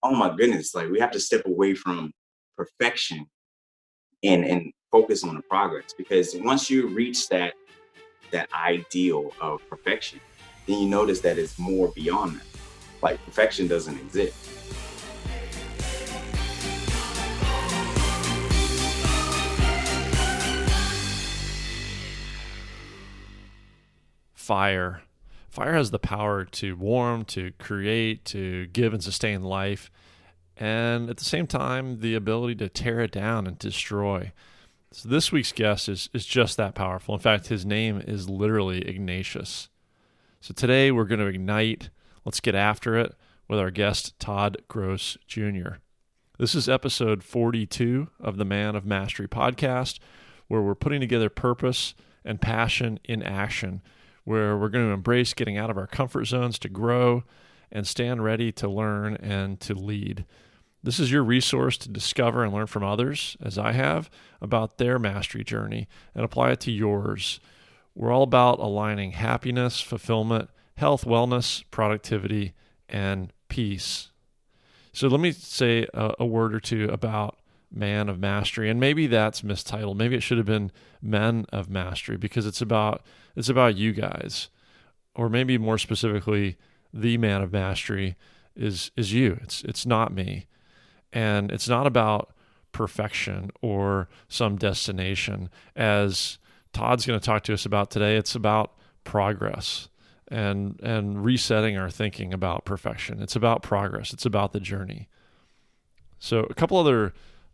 oh my goodness, like we have to step away from perfection and focus on the progress, because once you reach that ideal of perfection, then you notice that it's more beyond that. Like perfection doesn't exist. Fire. Fire has the power to warm, to create, to give and sustain life, and at the same time, the ability to tear it down and destroy. So this week's guest is just that powerful. In fact, his name is literally Ignatius. So today we're going to ignite. Let's get after it with our guest, Todd Gross Jr. This is episode 42 of the Man of Mastery podcast, where we're putting together purpose and passion in action, where we're going to embrace getting out of our comfort zones to grow and stand ready to learn and to lead. This is your resource to discover and learn from others, as I have, about their mastery journey and apply it to yours. We're all about aligning happiness, fulfillment, health, wellness, productivity, and peace. So let me say a word or two about Man of Mastery, and maybe that's mistitled. Maybe it should have been Men of Mastery, because it's about you guys, or maybe more specifically, the Man of Mastery is you. It's not me, and it's not about perfection or some destination, as Todd's going to talk to us about today. It's about progress and resetting our thinking about perfection. It's about progress. It's about the journey. So a couple other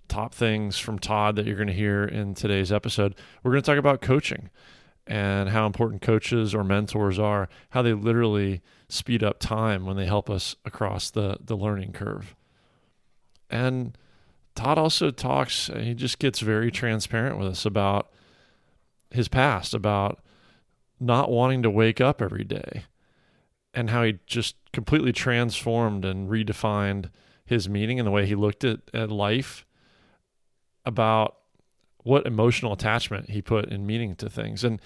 top things from Todd that you're going to hear in today's episode. We're going to talk about coaching and how important coaches or mentors are, how they literally speed up time when they help us across the learning curve. And Todd also talks, he just gets very transparent with us about his past, about not wanting to wake up every day, and how he just completely transformed and redefined his meaning and the way he looked at life, about what emotional attachment he put in meaning to things. And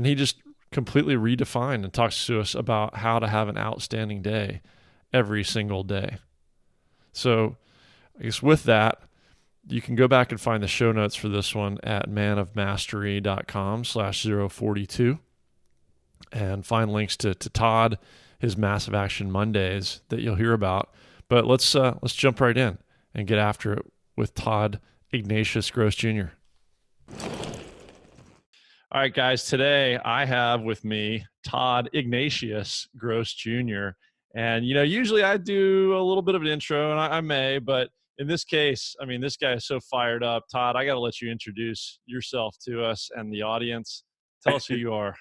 he just completely redefined and talks to us about how to have an outstanding day every single day. So I guess with that, you can go back and find the show notes for this one at manofmastery.com/042 and find links to Todd, his Massive Action Mondays that you'll hear about. But let's jump right in and get after it with Todd Ignatius Gross Jr. All right, guys, today I have with me Todd Ignatius Gross Jr. And, usually I do a little bit of an intro, and I may, but in this case, I mean, this guy is so fired up. Todd, I got to let you introduce yourself to us and the audience. Tell us who you are.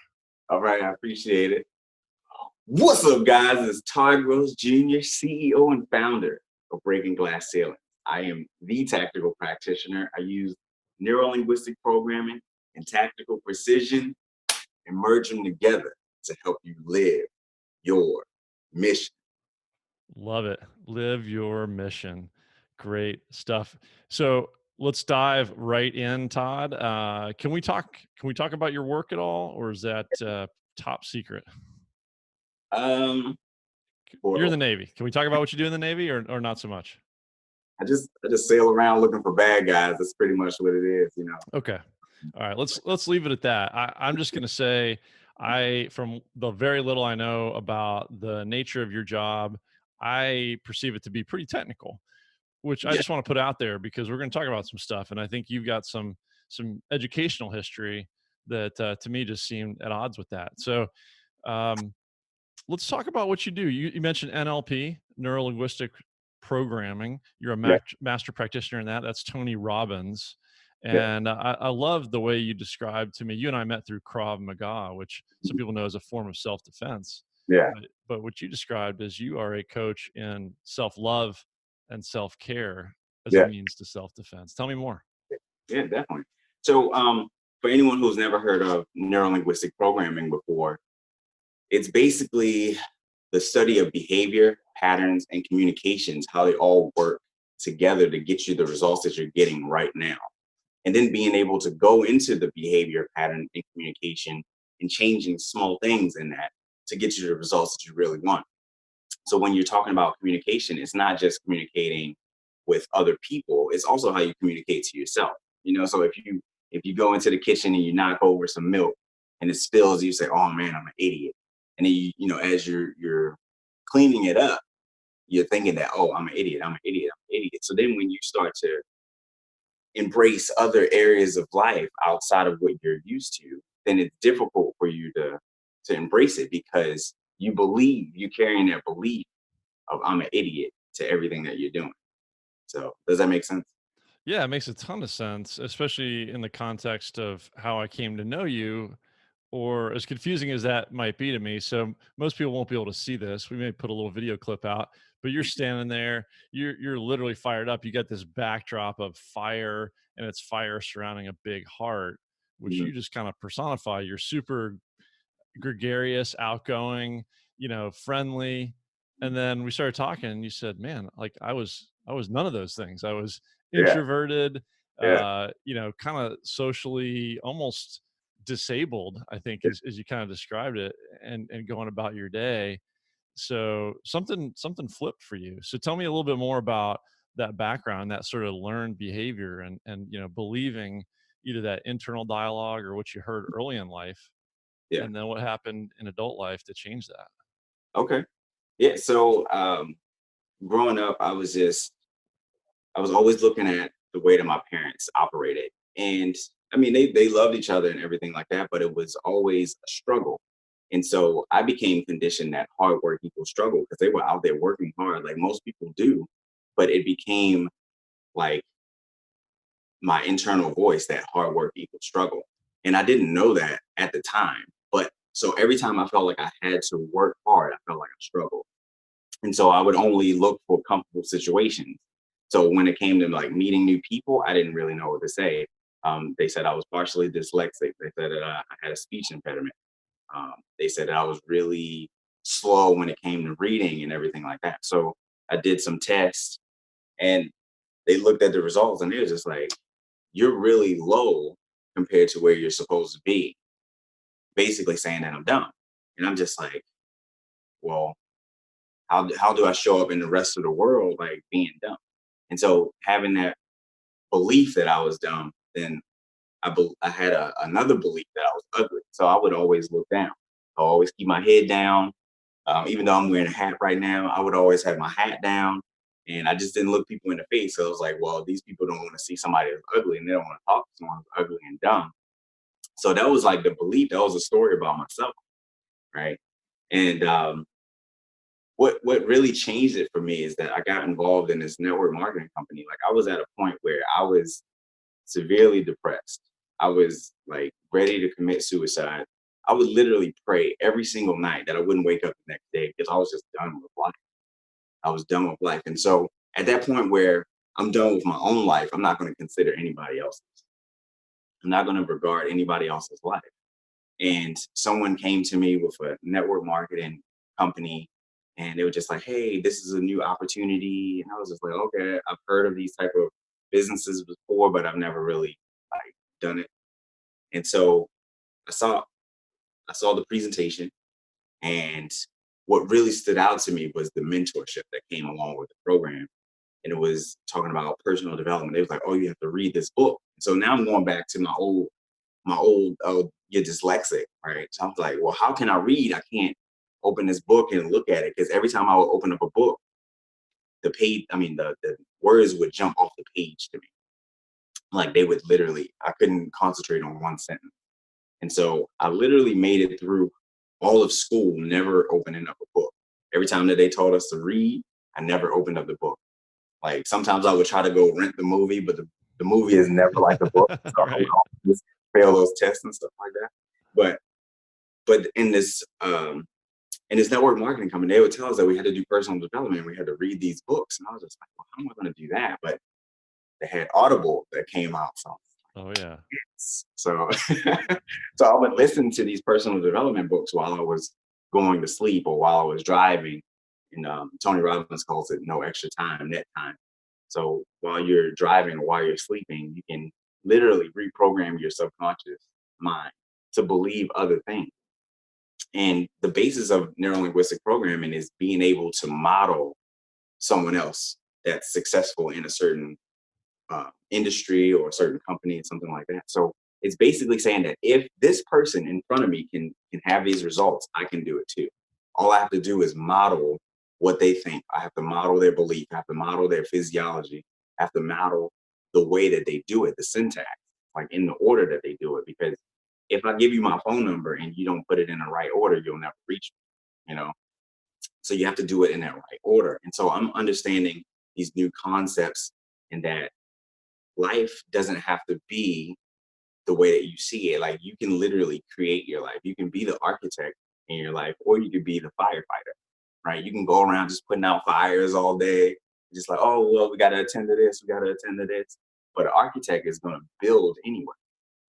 All right, I appreciate it. What's up, guys? It's Todd Gross Jr., CEO and founder of Breaking Glass Ceiling. I am the tactical practitioner. I use neuro-linguistic programming and tactical precision and merge them together to help you live your mission. Love it. Live your mission. Great stuff. So let's dive right in, Todd. Can we talk about your work at all, or is that top secret? You're in the Navy. Can we talk about what you do in the Navy, or not so much? I just sail around looking for bad guys. That's pretty much what it is, Okay. All right. Let's leave it at that. I'm just going to say, from the very little I know about the nature of your job, I perceive it to be pretty technical, which I just want to put out there because we're going to talk about some stuff. And I think you've got some educational history that to me just seemed at odds with that. So let's talk about what you do. You mentioned NLP, neuro-linguistic programming. You're a master practitioner in that. That's Tony Robbins. And I love the way you described to me, you and I met through Krav Maga, which some people know is a form of self-defense. Yeah. But what you described is you are a coach in self-love and self-care as a means to self-defense. Tell me more. Yeah, definitely. So for anyone who's never heard of neuro-linguistic programming before, it's basically the study of behavior, patterns, and communications, how they all work together to get you the results that you're getting right now. And then being able to go into the behavior, pattern, and communication and changing small things in that to get you the results that you really want. So when you're talking about communication, it's not just communicating with other people, it's also how you communicate to yourself. So if you go into the kitchen and you knock over some milk and it spills, you say, "Oh man, I'm an idiot." And then as you're cleaning it up, you're thinking that, "Oh, I'm an idiot, I'm an idiot, I'm an idiot." So then when you start to embrace other areas of life outside of what you're used to, then it's difficult for you to embrace it because you're carrying that belief of I'm an idiot to everything that you're doing. So does that make sense? Yeah, it makes a ton of sense, especially in the context of how I came to know you, or as confusing as that might be to me. So most people won't be able to see this. We may put a little video clip out, but you're standing there, you're literally fired up. You got this backdrop of fire, and it's fire surrounding a big heart, which Mhm. you just kind of personify. You're super gregarious, outgoing, friendly. And then we started talking and you said, "Man, like I was none of those things. I was Yeah, introverted, yeah, kind of socially almost disabled, I think yeah, as you kind of described it, and going about your day." So something flipped for you. So tell me a little bit more about that background, that sort of learned behavior, and believing either that internal dialogue or what you heard early in life, yeah. and then what happened in adult life to change that? Okay. Yeah. So growing up, I was always looking at the way that my parents operated. And I mean, they loved each other and everything like that, but it was always a struggle. And so I became conditioned that hard work equals struggle because they were out there working hard like most people do. But it became like my internal voice that hard work equals struggle. And I didn't know that at the time. But so every time I felt like I had to work hard, I felt like I struggled. And so I would only look for comfortable situations. So when it came to like meeting new people, I didn't really know what to say. They said I was partially dyslexic. They said that I had a speech impediment. They said that I was really slow when it came to reading and everything like that. So I did some tests and they looked at the results and they were just like, "You're really low compared to where you're supposed to be," basically saying that I'm dumb. And I'm just like, well, how do I show up in the rest of the world like being dumb? And so having that belief that I was dumb, then I had another belief that I was ugly. So I would always look down. I always keep my head down. Even though I'm wearing a hat right now, I would always have my hat down. And I just didn't look people in the face. So I was like, well, these people don't want to see somebody that's ugly and they don't want to talk to someone who's ugly and dumb. So that was like the belief. That was a story about myself. Right. And what really changed it for me is that I got involved in this network marketing company. Like I was at a point where I was severely depressed. I was like ready to commit suicide. I would literally pray every single night that I wouldn't wake up the next day because I was just done with life. I was done with life. And so at that point where I'm done with my own life, I'm not going to consider anybody else's. I'm not going to regard anybody else's life. And someone came to me with a network marketing company and they were just like, "Hey, this is a new opportunity." And I was just like, "Okay, I've heard of these type of businesses before, but I've never really like done it." And so i saw I saw the presentation, and what really stood out to me was the mentorship that came along with the program. And it was talking about personal development. They was like, "Oh, you have to read this book." So now I'm going back to my old, "Oh, you're dyslexic," right? So I was like, well, how can I read? I can't open this book and look at it because every time I would open up a book, the page, I mean, the words would jump off the page to me. Like they would literally, I couldn't concentrate on one sentence. And so I literally made it through all of school, never opening up a book. Every time that they taught us to read, I never opened up the book. Like sometimes I would try to go rent the movie, but the movie is never like the book. So I would Right. always fail those tests and stuff like that. But in this network marketing company, they would tell us that we had to do personal development. We had to read these books, and I was just like, "Well, how am I going to do that?" But they had Audible that came out, so Oh yeah. so so I would listen to these personal development books while I was going to sleep or while I was driving. And Tony Robbins calls it no extra time, net time. So while you're driving or while you're sleeping, you can literally reprogram your subconscious mind to believe other things. And the basis of neurolinguistic programming is being able to model someone else that's successful in a certain industry or a certain company and something like that. So it's basically saying that if this person in front of me can have these results, I can do it too. All I have to do is model what they think. I have to model their belief. I have to model their physiology. I have to model the way that they do it, the syntax, like in the order that they do it. Because if I give you my phone number and you don't put it in the right order, you'll never reach me, you know? So you have to do it in that right order. And so I'm understanding these new concepts and that life doesn't have to be the way that you see it. Like you can literally create your life. You can be the architect in your life, or you could be the firefighter, right? You can go around just putting out fires all day, just like, oh, well, we got to attend to this, we got to attend to this. But an architect is going to build anyway.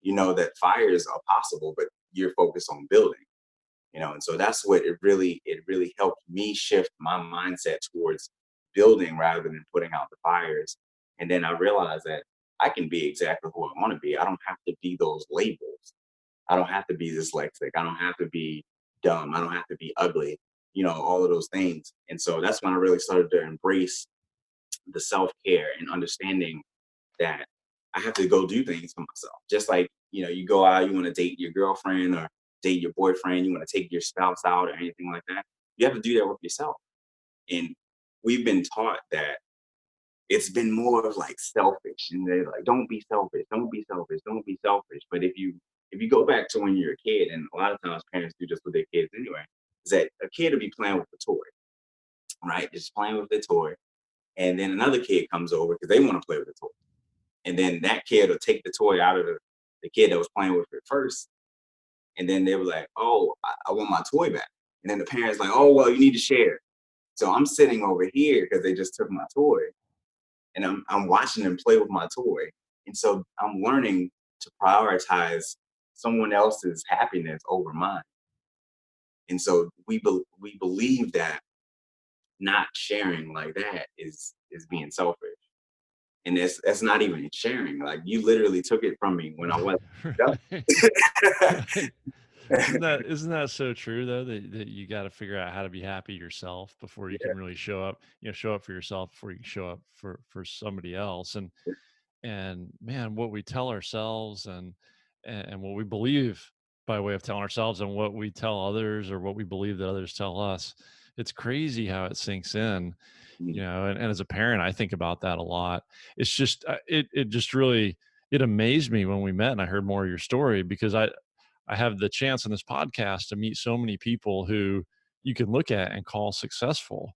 You know that fires are possible, but you're focused on building, and so that's what it really helped me shift my mindset towards building rather than putting out the fires. And then I realized that I can be exactly who I want to be. I don't have to be those labels. I don't have to be dyslexic. I don't have to be dumb. I don't have to be ugly, all of those things. And so that's when I really started to embrace the self-care and understanding that I have to go do things for myself. Just like, you go out, you want to date your girlfriend or date your boyfriend, you want to take your spouse out or anything like that. You have to do that with yourself. And we've been taught that it's been more of like selfish, and they're like, don't be selfish, don't be selfish, don't be selfish. But if you go back to when you're a kid, and a lot of times parents do this with their kids anyway, is that a kid will be playing with the toy, right? Just playing with the toy. And then another kid comes over because they want to play with the toy. And then that kid will take the toy out of the kid that was playing with it first. And then they were like, oh, I want my toy back. And then the parents like, oh, well, you need to share. So I'm sitting over here because they just took my toy, and I'm watching them play with my toy. And so I'm learning to prioritize someone else's happiness over mine. And so we believe that not sharing like that is being selfish. And that's not even sharing. Like you literally took it from me when I wasn't. Right. Right. Isn't that so true though, that you got to figure out how to be happy yourself before you Yeah. can really show up for yourself before you can show up for somebody else. And man, what we tell ourselves and what we believe by way of telling ourselves and what we tell others or what we believe that others tell us, it's crazy how it sinks in. Mhm, And as a parent, I think about that a lot. It's just it just really it amazed me when we met and I heard more of your story, because I have the chance on this podcast to meet so many people who you can look at and call successful,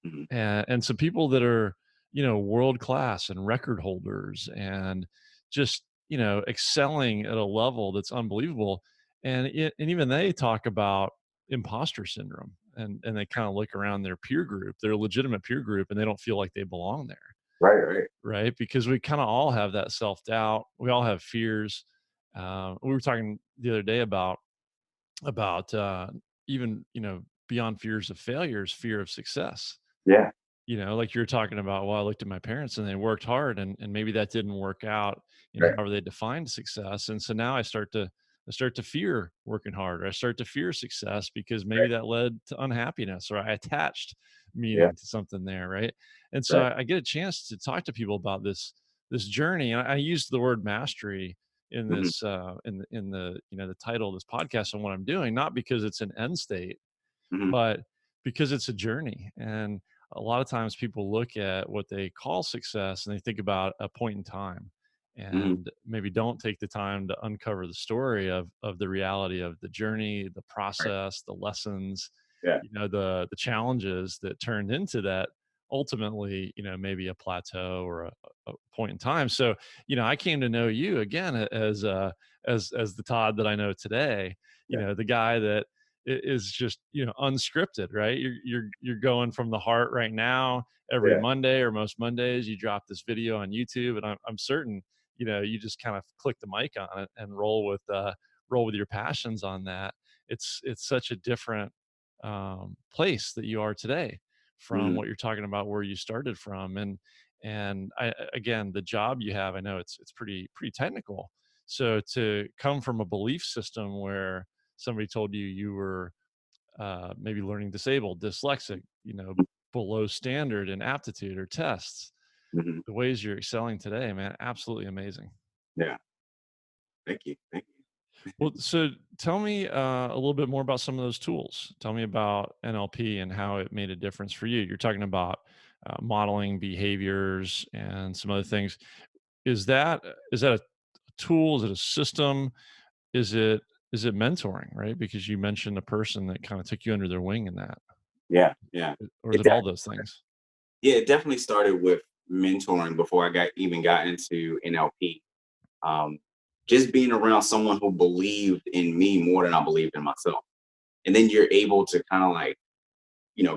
mhm. and some people that are world class and record holders and just excelling at a level that's unbelievable. And even they talk about imposter syndrome, and they kind of look around their peer group, their legitimate peer group, and they don't feel like they belong there, Right, right. right? Because we kind of all have that self-doubt, we all have fears. We were talking the other day about even beyond fears of failures, fear of success. Yeah, Like you were talking about, well, I looked at my parents and they worked hard, and maybe that didn't work out in right, however they defined success. And so now I start to fear working hard, or I start to fear success because maybe right. that led to unhappiness, or I attached Yeah, meaning to something there, right? And so right. I get a chance to talk to people about this journey. And I used the word mastery in Mhm, this in the the title of this podcast and what I'm doing, not because it's an end state, mhm, but because it's a journey. And a lot of times people look at what they call success and they think about a point in time, mhm. and maybe don't take the time to uncover the story of the reality of the journey, the Right. process, the lessons, Yeah. the challenges that turned into that ultimately, maybe a plateau or a point in time. So, I came to know you again as the Todd that I know today, Yeah. the guy that is just unscripted, right? You're going from the heart right now. Every Yeah. Monday or most Mondays you drop this video on YouTube, and I'm certain you just kind of click the mic on it and roll with your passions on that. It's such a different place that you are today from Mhm, what you're talking about, where you started from. And again, the job you have, I know it's pretty technical. So to come from a belief system where somebody told you you were maybe learning disabled, dyslexic, below standard in aptitude or tests. Mhm. The ways you're excelling today, man, absolutely amazing. Yeah. Thank you. Thank you. Well, so tell me a little bit more about some of those tools. Tell me about NLP and how it made a difference for you. You're talking about modeling behaviors and some other things. Is that a tool? Is it a system? Is it is it mentoring? Right, because you mentioned a person that kind of took you under their wing in that, Yeah. Yeah. or is It it all def- those things? yeah, it definitely started with mentoring before I got into NLP. Um, just being around someone who believed in me more than I believed in myself. And then you're able to kind of like,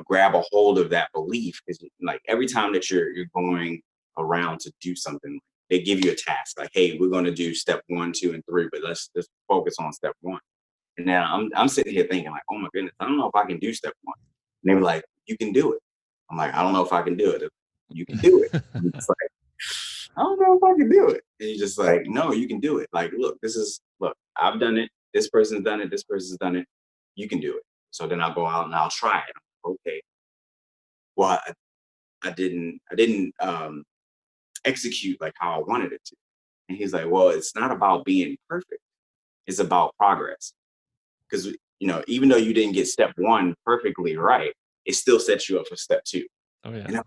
grab a hold of that belief because like every time that you're going around to do something, they give you a task like, hey, we're going to do step 1, 2, and 3, but let's just focus on step 1. And now I'm sitting here thinking like, oh my goodness, I don't know if I can do step 1. And they were like, you can do it. I'm like, I don't know if I can do it. You can do it. And it's like, I don't know if I can do it. And you're just like, no, you can do it. Like, look, I've done it. This person's done it. This person's done it. You can do it. So then I'll go out and I'll try it. Okay. Well, I didn't execute like how I wanted it to. And he's like, well, it's not about being perfect. It's about progress. Because even though you didn't get step 1 perfectly right, it still sets you up for step 2. Oh yeah, And I'm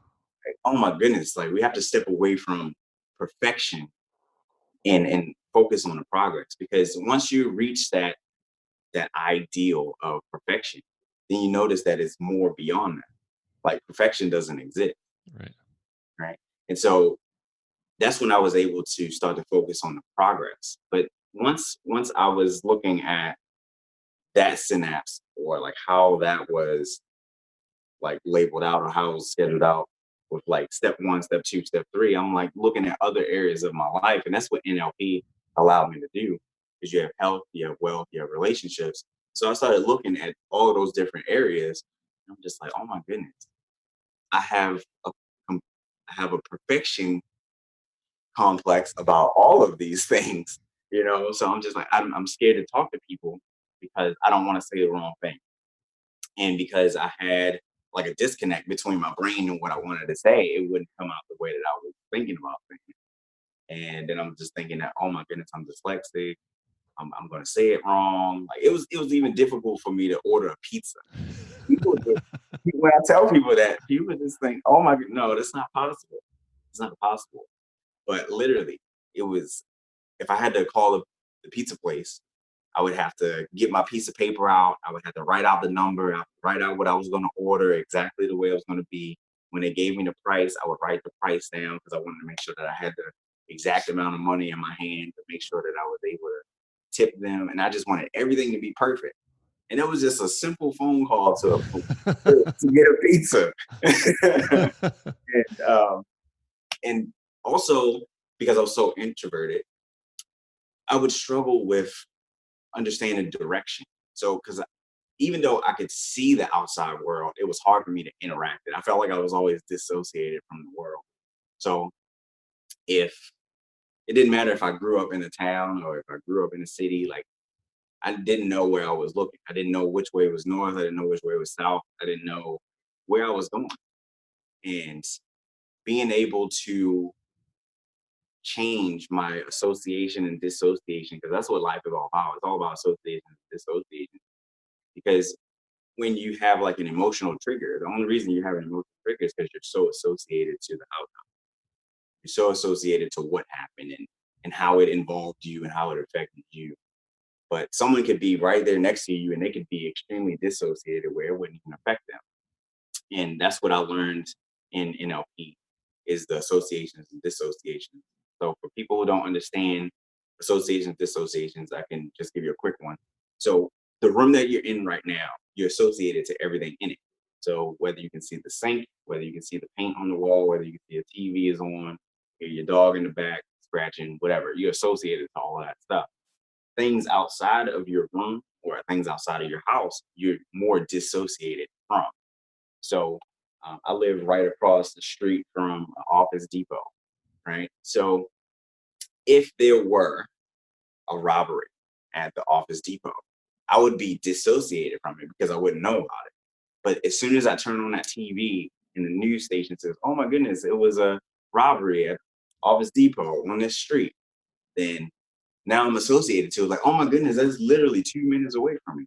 like, oh my goodness, like we have to step away from perfection and focus on the progress. Because once you reach that ideal of perfection, then you notice that it's more beyond that. Like perfection doesn't exist, right. right? And so that's when I was able to start to focus on the progress. But once I was looking at that synapse or like how that was like labeled out or how it was scheduled out with like step 1, step 2, step 3, I'm like looking at other areas of my life. And that's what NLP allowed me to do. Because you have health, you have wealth, you have relationships. So I started looking at all of those different areas. And I'm just like, oh my goodness, I have a I have a perfection complex about all of these things. So I'm just like, I'm scared to talk to people because I don't want to say the wrong thing. And because I had like a disconnect between my brain and what I wanted to say, it wouldn't come out the way that I was thinking about things. And then I'm just thinking that, oh my goodness, I'm dyslexic. I'm going to say it wrong. Like it was even difficult for me to order a pizza. People just, when I tell people that, people just think, oh my god, no, that's not possible. It's not possible. But literally, it was. If I had to call the pizza place, I would have to get my piece of paper out. I would have to write out the number, I would write out what I was going to order, exactly the way it was going to be. When they gave me the price, I would write the price down because I wanted to make sure that I had the exact amount of money in my hand to make sure that I was able to tip them. And I just wanted everything to be perfect. And it was just a simple phone call to get a pizza. and, and also, because I was so introverted, I would struggle with understanding direction. So, because even though I could see the outside world, it was hard for me to interact. I felt like I was always dissociated from the world. So, if it didn't matter if I grew up in a town or if I grew up in a city, like I didn't know where I was looking. I didn't know which way was north. I didn't know which way was south. I didn't know where I was going. And being able to change my association and dissociation, because that's what life is all about. It's all about association and dissociation. Because when you have like an emotional trigger, the only reason you have an emotional trigger is because you're so associated to the outcome. You're so associated to what happened and how it involved you and how it affected you. But someone could be right there next to you and they could be extremely dissociated where it wouldn't even affect them. And that's what I learned in NLP is the associations and dissociations. So for people who don't understand associations, dissociations, I can just give you a quick one. So the room that you're in right now, you're associated to everything in it. So whether you can see the sink, whether you can see the paint on the wall, whether you can see a TV is on, hear your dog in the back scratching, whatever, you're associated to all of that stuff. Things outside of your room or things outside of your house, you're more dissociated from. So I live right across the street from Office Depot, right? So if there were a robbery at the Office Depot, I would be dissociated from it because I wouldn't know about it. But as soon as I turn on that TV and the news station says, "Oh my goodness, it was a robbery at Office Depot on this street," then now I'm associated to it. Like, "Oh my goodness, that's literally 2 minutes away from me.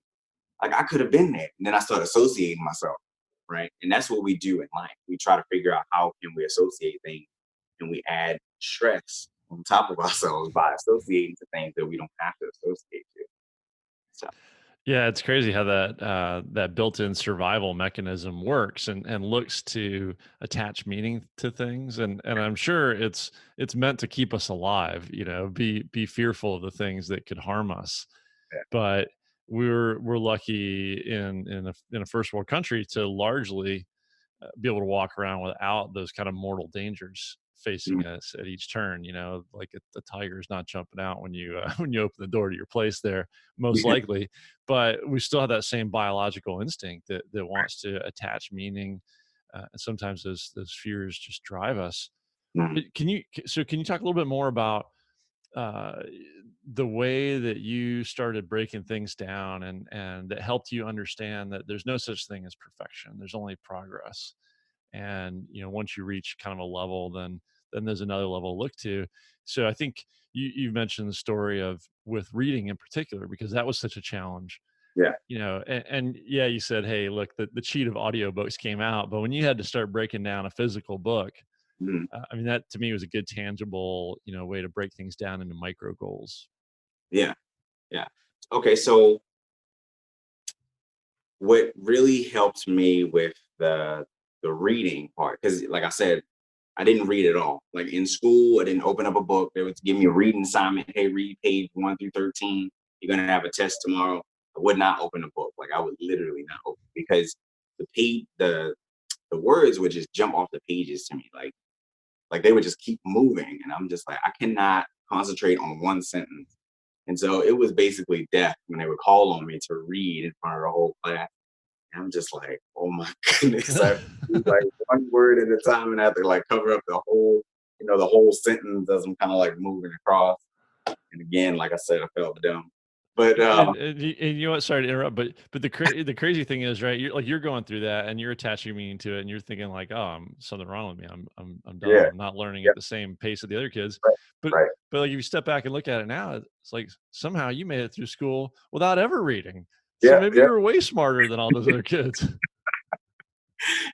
Like I could have been there." And then I start associating myself, right? And that's what we do in life. We try to figure out how can we associate things, and we add stress on top of ourselves by associating to things that we don't have to associate to. So Yeah, it's crazy how that built-in survival mechanism works and looks to attach meaning to things, and I'm sure it's meant to keep us alive, be fearful of the things that could harm us. yeah. But we're lucky in a first world country to largely be able to walk around without those kind of mortal dangers Mm, facing us at each turn. Like the tiger's not jumping out when you when you open the door to your place there, most yeah. likely. But we still have that same biological instinct that wants to attach meaning, and sometimes those fears just drive us. Mm, Can you talk a little bit more about uh, the way that you started breaking things down and that helped you understand that there's no such thing as perfection, there's only progress, and once you reach kind of a level, then there's another level to look to. So I think you mentioned the story of with reading in particular, because that was such a challenge. yeah. And yeah, you said, hey, look, the cheat of audiobooks came out, but when you had to start breaking down a physical book, Mm, I mean, that to me was a good tangible way to break things down into micro goals. yeah. Yeah. Okay. So what really helped me with the reading part, because like I said, I didn't read at all. Like in school, I didn't open up a book. They would give me a reading assignment. Hey, read page 1 through 13. You're gonna have a test tomorrow. I would not open a book. Like I would literally not open because the words would just jump off the pages to me. Like they would just keep moving, and I'm just like I cannot concentrate on one sentence. And so it was basically death when they would call on me to read in front of the whole class. And I'm just like, oh my goodness, I have to do like one word at a time and I have to like cover up the whole sentence as I'm kind of like moving across. And again, like I said, I felt dumb. But And you know what? Sorry to interrupt, but the crazy thing is, right? You're going through that, and you're attaching meaning to it, and you're thinking like, "Oh, something wrong with me. I'm dumb. yeah, I'm not learning yeah, at the same pace of the other kids." right, But right. but like if you step back and look at it now, it's like somehow you made it through school without ever reading. So Yeah, maybe yeah, you were way smarter than all those other kids.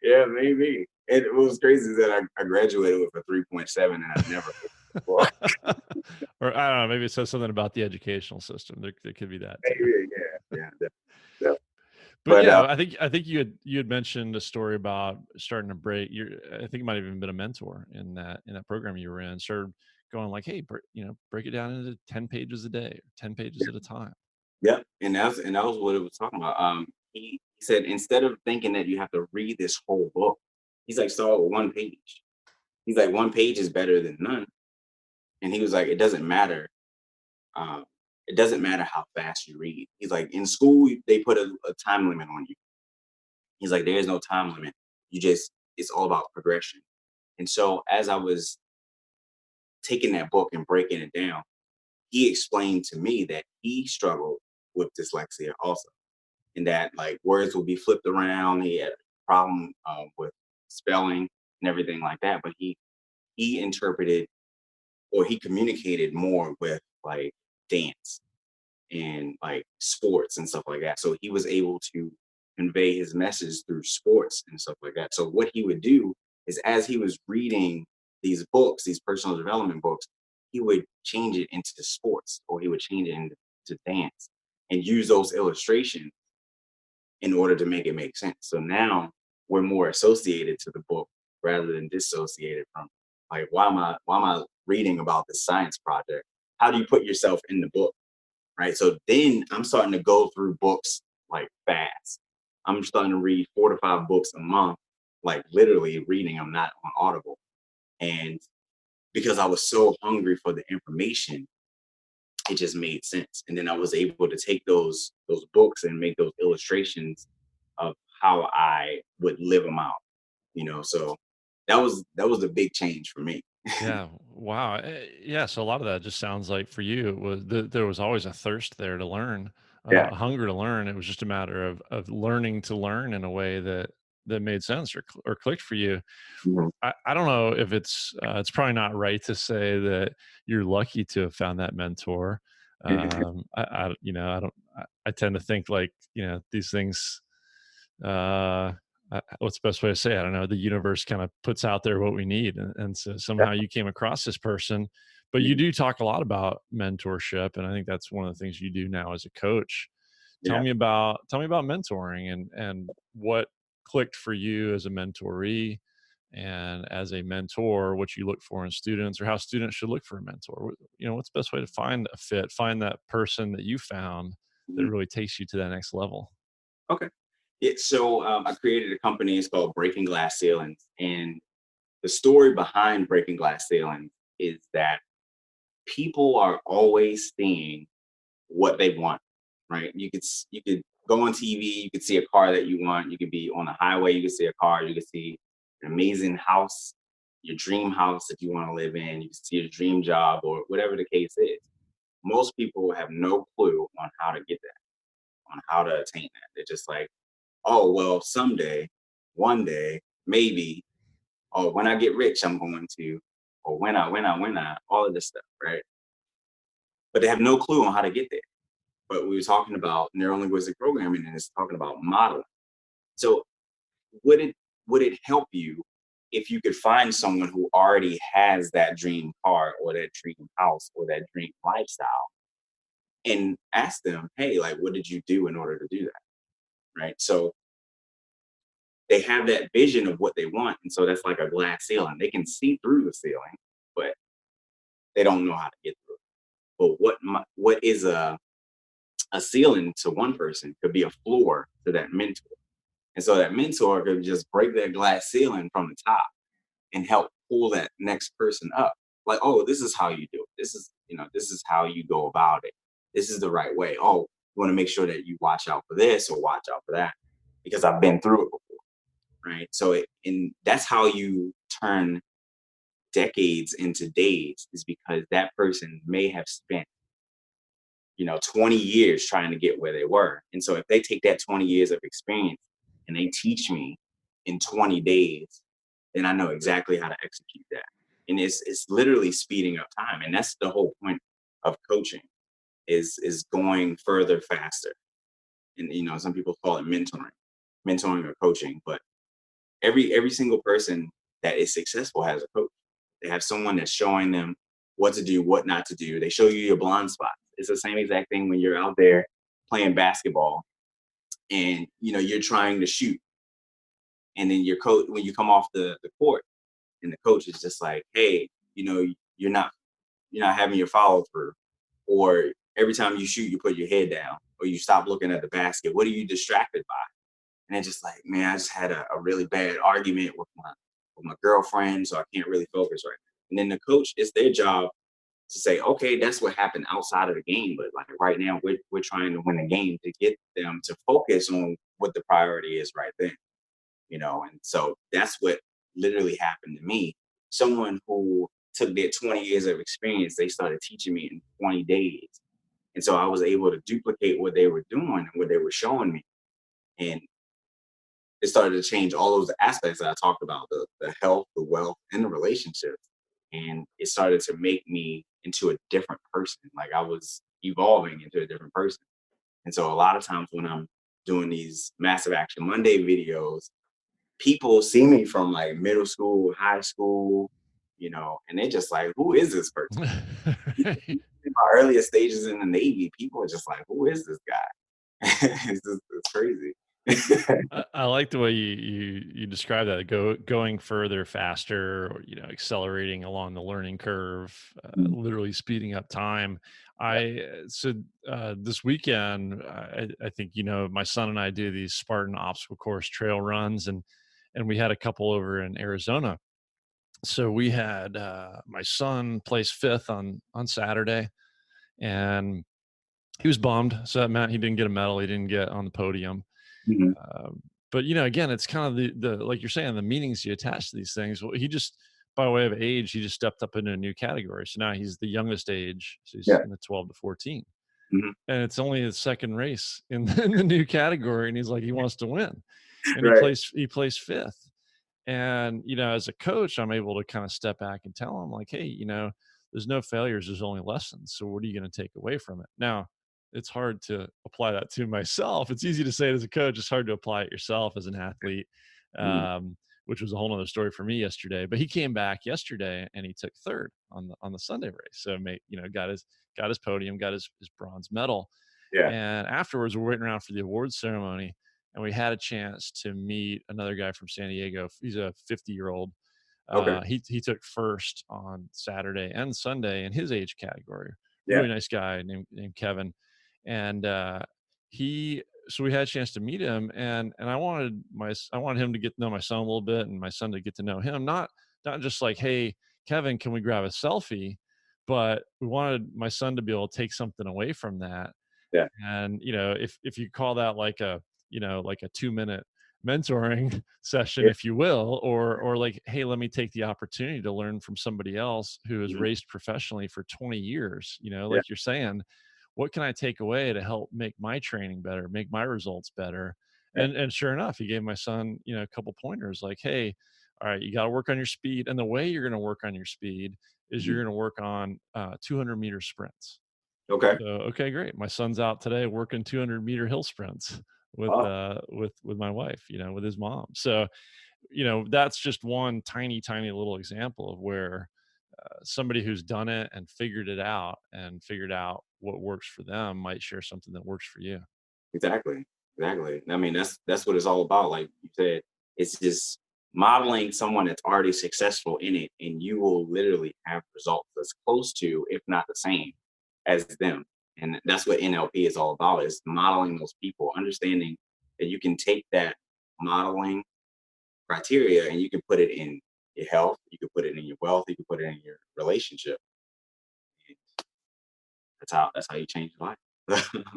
yeah, maybe. And it was crazy that I graduated with a 3.7 and I never well, Or I don't know, maybe it says something about the educational system. There could be that too. maybe, yeah, yeah, yeah. But But yeah, I think you had mentioned a story about starting to break. I think you might have even been a mentor in that program you were in. Started going like, hey, break it down into 10 pages a day, or 10 pages at a time. yeah, and that was what it was talking about. He said instead of thinking that you have to read this whole book, he's like start with 1 page. He's like 1 page is better than none, and he was like it doesn't matter. Um, it doesn't matter how fast you read. He's like in school they put a time limit on you. He's like there is no time limit. It's all about progression. And so as I was taking that book and breaking it down, he explained to me that he struggled with dyslexia also and that like words will be flipped around. He had a problem with spelling and everything like that. But he interpreted or he communicated more with like dance and like sports and stuff like that. So he was able to convey his message through sports and stuff like that. So what he would do is as he was reading these books, these personal development books, he would change it into sports or he would change it into dance and use those illustrations in order to make it make sense. So now we're more associated to the book rather than dissociated from like why am I reading about this science project? How do you put yourself in the book? Right. So then I'm starting to go through books like fast. I'm starting to read 4 to 5 books a month, like literally reading them, not on Audible. And because I was so hungry for the information, it just made sense. And then I was able to take those books and make those illustrations of how I would live them out, So that was the big change for me. Yeah. Wow. Yeah. So a lot of that just sounds like for you it was there was always a thirst there to learn. Yeah. a hunger to learn. It was just a matter of learning to learn in a way that made sense or clicked for you. Mhm. I don't know if it's probably not right to say that you're lucky to have found that mentor. I don't. I tend to think like these things. What's the best way to say it? I don't know. The universe kind of puts out there what we need, and so somehow you came across this person. But you Mhm. do talk a lot about mentorship, and I think that's one of the things you do now as a coach. Yeah. Tell me about mentoring and what clicked for you as a mentoree and as a mentor, what you look for in students or how students should look for a mentor. What's the best way to find a fit, find that person that you found that Mhm. really takes you to that next level. Okay. Yeah. So I created a company. It's called Breaking Glass Ceilings, and the story behind Breaking Glass Ceilings is that people are always seeing what they want, right? You could go on TV, you could see a car that you want. You could be on the highway, you could see a car. You could see an amazing house, your dream house that you want to live in. You can see your dream job or whatever the case is. Most people have no clue on how to get that, on how to attain that. They're just like, oh well, someday, one day, maybe, or when I get rich, I'm going to, or when I, all of this stuff, right? But they have no clue on how to get there. But we were talking about neurolinguistic programming, and it's talking about modeling. So would it would it help you if you could find someone who already has that dream car or that dream house or that dream lifestyle and ask them, hey, like what did you do in order to do that? Right. So they have that vision of what they want. And so that's like a glass ceiling. They can see through the ceiling, but they don't know how to get through it. But what is a ceiling to one person could be a floor to that mentor. And so that mentor could just break that glass ceiling from the top and help pull that next person up. Like, oh, this is how you do it. This is how you go about it. This is the right way. Oh, you want to make sure that you watch out for this or watch out for that because I've been through it before. Right. So, and that's how you turn decades into days is because that person may have spent 20 years trying to get where they were. And so if they take that 20 years of experience and they teach me in 20 days, then I know exactly how to execute that. And it's literally speeding up time. And that's the whole point of coaching is going further faster. And some people call it mentoring or coaching, but every single person that is successful has a coach. They have someone that's showing them what to do, what not to do. They show you your blind spots. It's the same exact thing when you're out there playing basketball and you're trying to shoot, and then your coach when you come off the court and the coach is just like, hey, you're not having your follow through, or every time you shoot you put your head down, or you stop looking at the basket. What are you distracted by? And it's just like, man, I just had a really bad argument with my girlfriend, so I can't really focus right now. And then the coach, it's their job to say, okay, that's what happened outside of the game, but like right now, we're trying to win a game to get them to focus on what the priority is right then. And so that's what literally happened to me. Someone who took their 20 years of experience, they started teaching me in 20 days. And so I was able to duplicate what they were doing and what they were showing me. And it started to change all those aspects that I talked about, the health, the wealth, and the relationships. And it started to make me into a different person. Like I was evolving into a different person. And so a lot of times when I'm doing these Massive Action Monday videos, people see me from like middle school, high school, and they're just like, who is this person? Right. In my earliest stages in the Navy, people are just like, who is this guy? It's crazy. I like the way you describe that going further, faster, or accelerating along the learning curve, Mm, literally speeding up time. yeah. This weekend, I think my son and I do these Spartan obstacle course trail runs, and we had a couple over in Arizona. So we had my son place fifth on Saturday, and he was bummed. So that meant he didn't get a medal. He didn't get on the podium. Mhm. Um, but again, it's kind of the like you're saying, the meanings you attach to these things. Well, he just by way of age, he just stepped up into a new category. So now he's the youngest age. So he's Yeah. in the 12 to 14. Mhm. and it's only his second race in in the new category, and he's like, he wants to win, and Right. he plays fifth. And as a coach, I'm able to kind of step back and tell him like, hey, there's no failures, there's only lessons. So what are you going to take away from it? Now, it's hard to apply that to myself. It's easy to say it as a coach. It's hard to apply it yourself as an athlete, Mhm. um, which was a whole other story for me yesterday. But he came back yesterday and he took third on the Sunday race. So got his podium, got his bronze medal. Yeah. And afterwards, we're waiting around for the awards ceremony, and we had a chance to meet another guy from San Diego. He's a 50-year-old. Okay. He took first on Saturday and Sunday in his age category. Yeah. Really nice guy named Kevin, and he. So we had a chance to meet him, and I wanted him to get to know my son a little bit, and my son to get to know him. Not just like, hey, Kevin, can we grab a selfie? But we wanted my son to be able to take something away from that. Yeah. And if you call that like like a 2-minute mentoring session, Yeah. if you will, or like, hey, let me take the opportunity to learn from somebody else who has Mhm. raced professionally for 20 years, Yeah. like you're saying, what can I take away to help make my training better, make my results better? Yeah. And sure enough, he gave my son a couple pointers like, hey, all right, you got to work on your speed, and the way you're going to work on your speed is you're Mhm. going to work on 200-meter sprints. Okay. So, okay, great. My son's out today working 200-meter hill sprints Oh, with my wife, with his mom. So, that's just one tiny, tiny little example of where somebody who's done it and figured out what works for them might share something that works for you. exactly. Exactly. I mean, that's what it's all about. Like you said, it's just modeling someone that's already successful in it, and you will literally have results that's close to, if not the same, as them. And that's what NLP is all about: is modeling those people, understanding that you can take that modeling criteria and you can put it in your health, you can put it in your wealth, you can put it in your relationship. That's how you change your life.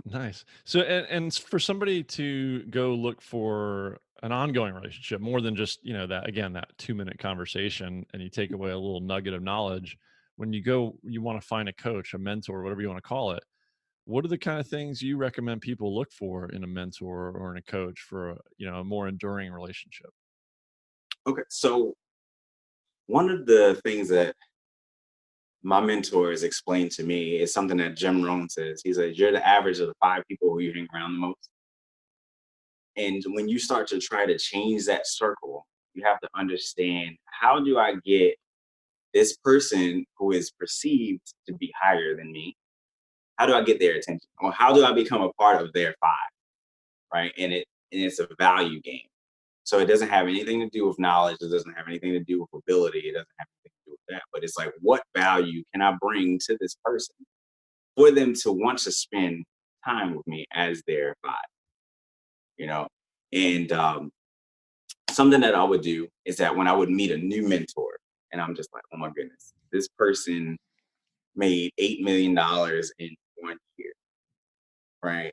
Nice. So, and for somebody to go look for an ongoing relationship, more than just, that, again, that 2-minute conversation, and you take away a little nugget of knowledge, when you want to find a coach, a mentor, whatever you want to call it, what are the kind of things you recommend people look for in a mentor or in a coach for a more enduring relationship? Okay, so one of the things that my mentors explained to me is something that Jim Rohn says. He says, "You're the average of the 5 people who you hang around the most." And when you start to try to change that circle, you have to understand, how do I get this person who is perceived to be higher than me? How do I get their attention? Or how do I become a part of their five? Right. And it's a value game. So it doesn't have anything to do with knowledge. It doesn't have anything to do with ability. It doesn't have anything to do with that. But it's like, what value can I bring to this person for them to want to spend time with me as their five? You know, and something that I would do is that when I would meet a new mentor, and I'm just like, oh my goodness, this person made $8 million in 1 year, right?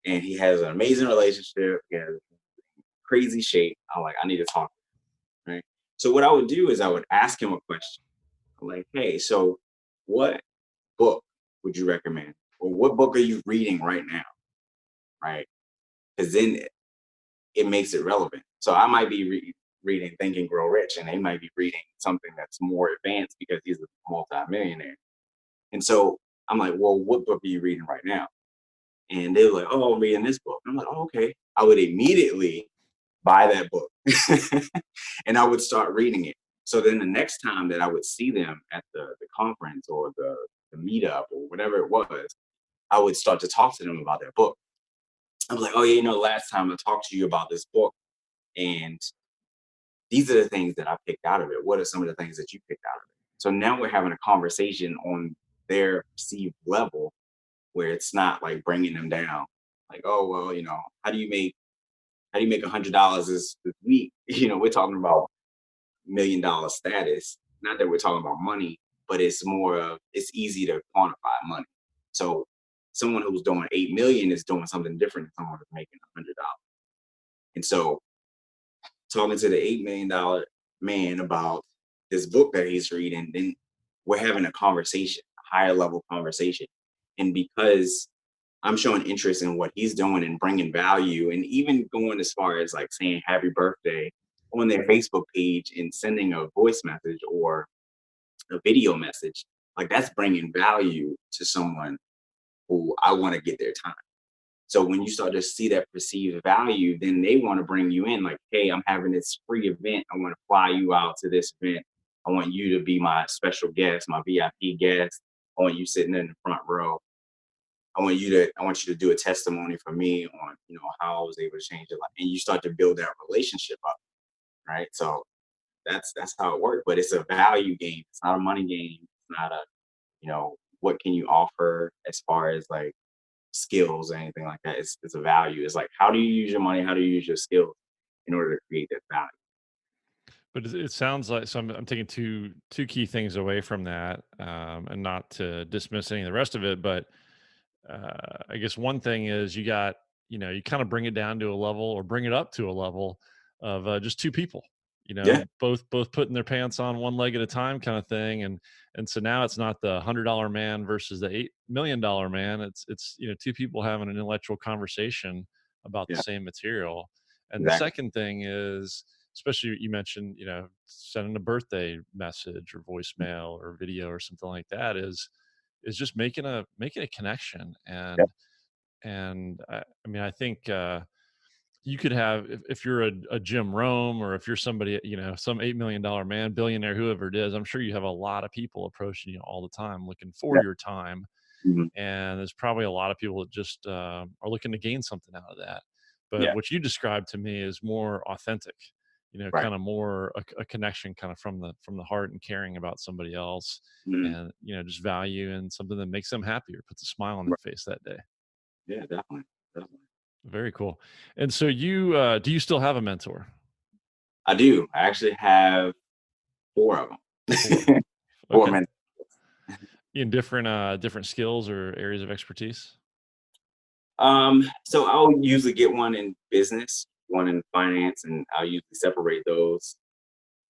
And he has an amazing relationship. He has crazy shape. I'm like, I need to talk, right? So what I would do is I would ask him a question. I'm like, hey, so what book would you recommend? Or what book are you reading right now? Right? Because then it makes it relevant. So I might be reading Think and Grow Rich, and they might be reading something that's more advanced because he's a multimillionaire. And so I'm like, well, what book are you reading right now? And they were like, oh, I'm reading this book. I'm like, oh, okay. I would immediately buy that book and I would start reading it. So then the next time that I would see them at the conference or the meetup or whatever it was, I would start to talk to them about their book. I'm like, oh, yeah, last time I talked to you about this book, and these are the things that I picked out of it. What are some of the things that you picked out of it? So now we're having a conversation on their perceived level, where it's not like bringing them down. Like, oh, well, how do you make $100 this week? We're talking about $1 million status. Not that we're talking about money, but it's more of, it's easy to quantify money. So someone who's doing 8 million is doing something different than someone who's making $100. And so talking to the $8 million man about this book that he's reading, then we're having a conversation, a higher level conversation. And because I'm showing interest in what he's doing and bringing value, and even going as far as like saying happy birthday on their Facebook page and sending a voice message or a video message. Like that's bringing value to someone who I want to get their time. So when you start to see that perceived value, then they want to bring you in like, hey, I'm having this free event. I want to fly you out to this event. I want you to be my special guest, my VIP guest. I want you sitting in the front row. I want you to do a testimony for me on, how I was able to change your life. And you start to build that relationship up, right? So that's how it works. But it's a value game. It's not a money game. It's not a, what can you offer as far as like skills or anything like that. It's a value. It's like how do you use your money? How do you use your skills in order to create that value? But it sounds like, so I'm taking two key things away from that, and not to dismiss any of the rest of it, but I guess one thing is you kind of bring it down to a level, or bring it up to a level of just two people, Yeah, both putting their pants on one leg at a time, kind of thing. And so now it's not the $100 man versus the $8 million man. It's two people having an intellectual conversation about the yeah, same material. And the exactly. second thing is, especially you mentioned, sending a birthday message or voicemail or video or something like that, is just making a connection. Yeah, And I mean, I think you could have, if you're a Jim Rome, or if you're somebody, some $8 million man, billionaire, whoever it is, I'm sure you have a lot of people approaching you all the time looking for yeah, your time. mhm, And there's probably a lot of people that just are looking to gain something out of that. But yeah, what you described to me is more authentic, right. kind of more a connection, kind of from the heart, and caring about somebody else, Mhm, and just value and something that makes them happy or puts a smile on their right. face that day. Yeah, definitely, definitely. Very cool. And so you do you still have a mentor? I do. I actually have four of Four. them. Four Okay. men. In different skills or areas of expertise? So I'll usually get one in business, one in finance, and I'll usually separate those.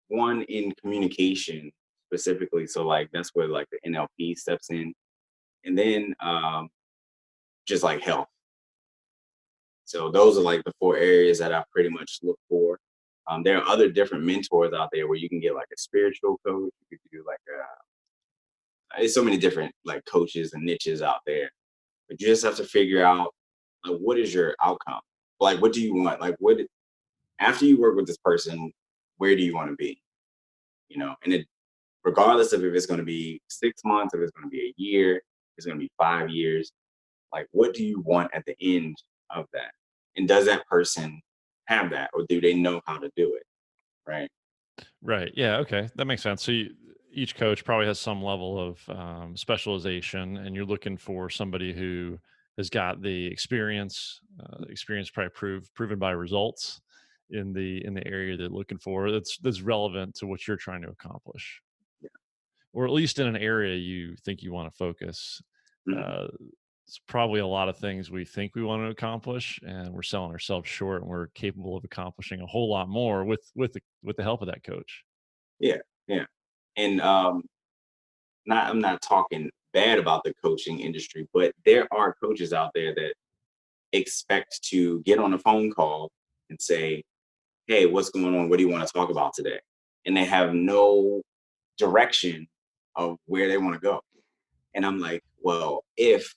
One in communication specifically. So like that's where like the NLP steps in. And then just like health. So those are like the four areas that I pretty much look for. There are other different mentors out there where you can get like a spiritual coach. You could do like there's so many different like coaches and niches out there. But you just have to figure out like what is your outcome? Like what do you want? Like what after you work with this person, where do you want to be? And it regardless of if it's going to be 6 months, if it's going to be a year, if it's going to be 5 years, like what do you want at the end of that? And does that person have that, or do they know how to do it? Right. Right. Yeah. Okay. That makes sense. So each coach probably has some level of specialization, and you're looking for somebody who has got the experience, experience probably proven by results in the area they're looking for. That's relevant to what you're trying to accomplish, Yeah. or at least in an area you think you want to focus. Mhm. Uh, it's probably a lot of things we think we want to accomplish, and we're selling ourselves short, and we're capable of accomplishing a whole lot more with the help of that coach. Yeah. Yeah. And not I'm not talking bad about the coaching industry, but there are coaches out there that expect to get on a phone call and say, "Hey, what's going on? What do you want to talk about today?" And they have no direction of where they want to go. And I'm like, well, if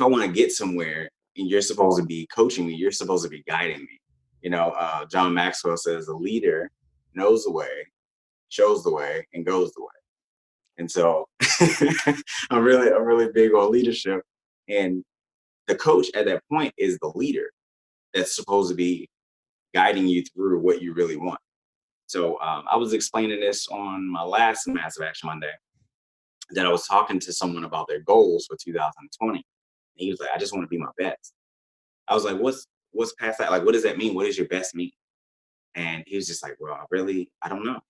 I want to get somewhere and you're supposed to be coaching me, you're supposed to be guiding me. John Maxwell says a leader knows the way, shows the way, and goes the way. And so I'm really big on leadership. And the coach at that point is the leader that's supposed to be guiding you through what you really want. So I was explaining this on my last Massive Action Monday that I was talking to someone about their goals for 2020. And he was like, I just want to be my best. I was like, what's past that? Like, what does that mean? What does your best mean? And he was just like, well, I don't know.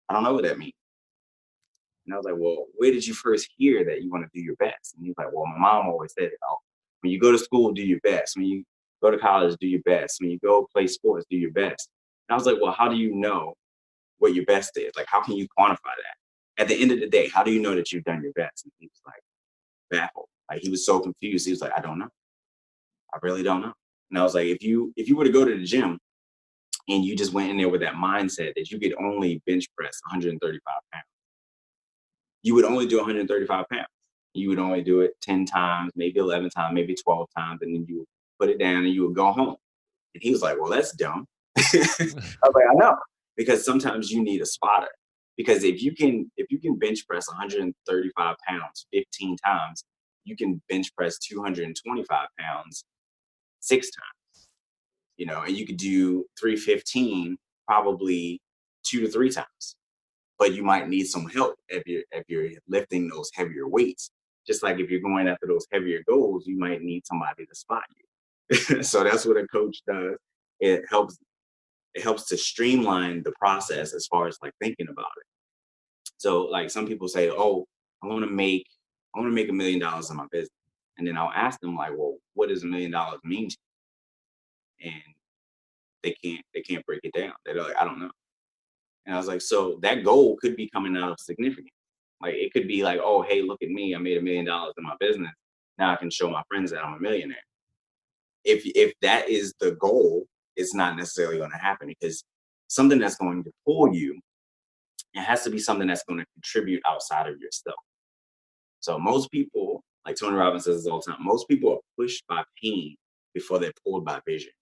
I don't know what that means. And I was like, well, where did you first hear that you want to do your best? And he's like, well, my mom always said it. Oh, when you go to school, do your best. When you go to college, do your best. When you go play sports, do your best. And I was like, well, how do you know what your best is? Like, how can you quantify that? At the end of the day, how do you know that you've done your best? And he was like, baffled. Like he was so confused. He was like, I don't know. I really don't know. And I was like, if you were to go to the gym and you just went in there with that mindset that you could only bench press 135 pounds, you would only do 135 pounds. You would only do it 10 times, maybe 11 times, maybe 12 times, and then you would put it down and you would go home. And he was like, well, that's dumb. I was like, I know, because sometimes you need a spotter. Because if you can bench press 135 pounds 15 times, you can bench press 225 pounds 6 times, and you could do 315 probably 2 to 3 times. But you might need some help if you're lifting those heavier weights. Just like if you're going after those heavier goals, you might need somebody to spot you. So that's what a coach does. It helps to streamline the process as far as like thinking about it. So like some people say, oh, I want to make $1 million in my business. And then I'll ask them like, well, what does $1 million mean to you? And they can't break it down. They're like, I don't know. And I was like, so that goal could be coming out of significance. Like it could be like, oh, hey, look at me. I made $1 million in my business. Now I can show my friends that I'm a millionaire. If that is the goal, it's not necessarily going to happen, because something that's going to pull you, it has to be something that's going to contribute outside of yourself. So most people, like Tony Robbins says this all the time, most people are pushed by pain before they're pulled by vision.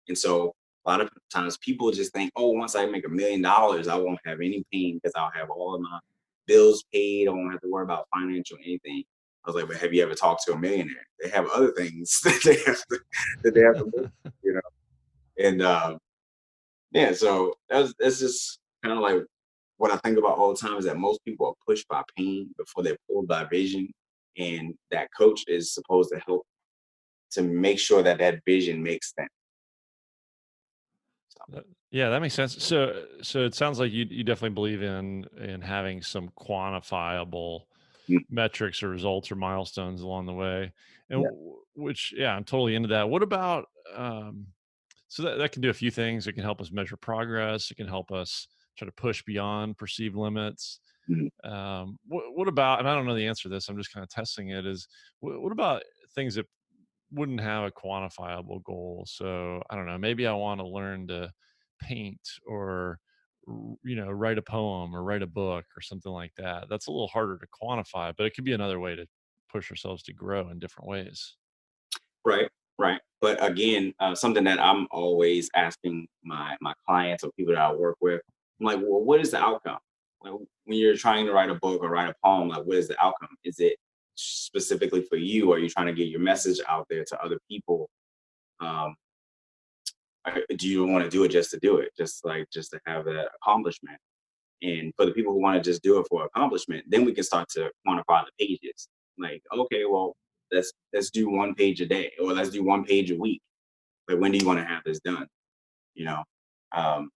And so a lot of times people just think, oh, once I make $1 million, I won't have any pain because I'll have all of my bills paid. I won't have to worry about financial anything. I was like, but have you ever talked to a millionaire? They have other things that they have to do, you know. And yeah, so that's just kind of like what I think about all the time, is that most people are pushed by pain before they're pulled by vision, and that coach is supposed to help to make sure that that vision makes sense. So, Yeah, that makes sense. So it sounds like you definitely believe in having some quantifiable mm, metrics or results or milestones along the way, and yeah. which, yeah, I'm totally into that. What about so that can do a few things. It can help us measure progress. It can help us try to push beyond perceived limits. mm, What about, and I don't know the answer to this, I'm just kind of testing it, is what about things that wouldn't have a quantifiable goal? So I don't know, maybe I want to learn to paint, or write a poem or write a book or something like that. That's a little harder to quantify, but it could be another way to push ourselves to grow in different ways. Right, right. But again, something that I'm always asking my clients or people that I work with, I'm like, well, what is the outcome? Like, when you're trying to write a book or write a poem, like, what is the outcome? Is it specifically for you? Are you trying to get your message out there to other people? Um, or do you want to do it just to do it, just to have that accomplishment? And for the people who want to just do it for accomplishment, then we can start to quantify the pages. Like, okay, well, let's do 1 page a day, or let's do 1 page a week. Like, when do you want to have this done? You know? Um,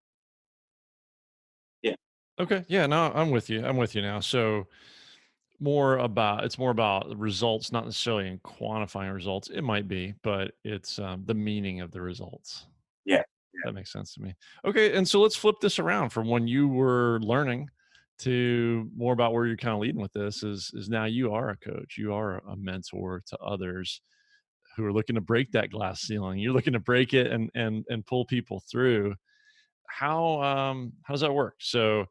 yeah, Okay, yeah, no, I'm with you now. So it's more about the results, not necessarily in quantifying results. It might be, but it's the meaning of the results. yeah, That makes sense to me. Okay, and so let's flip this around from when you were learning to more about where you're kind of leading with this. Is now you are a coach, you are a mentor to others who are looking to break that glass ceiling. You're looking to break it and pull people through. How does that work? So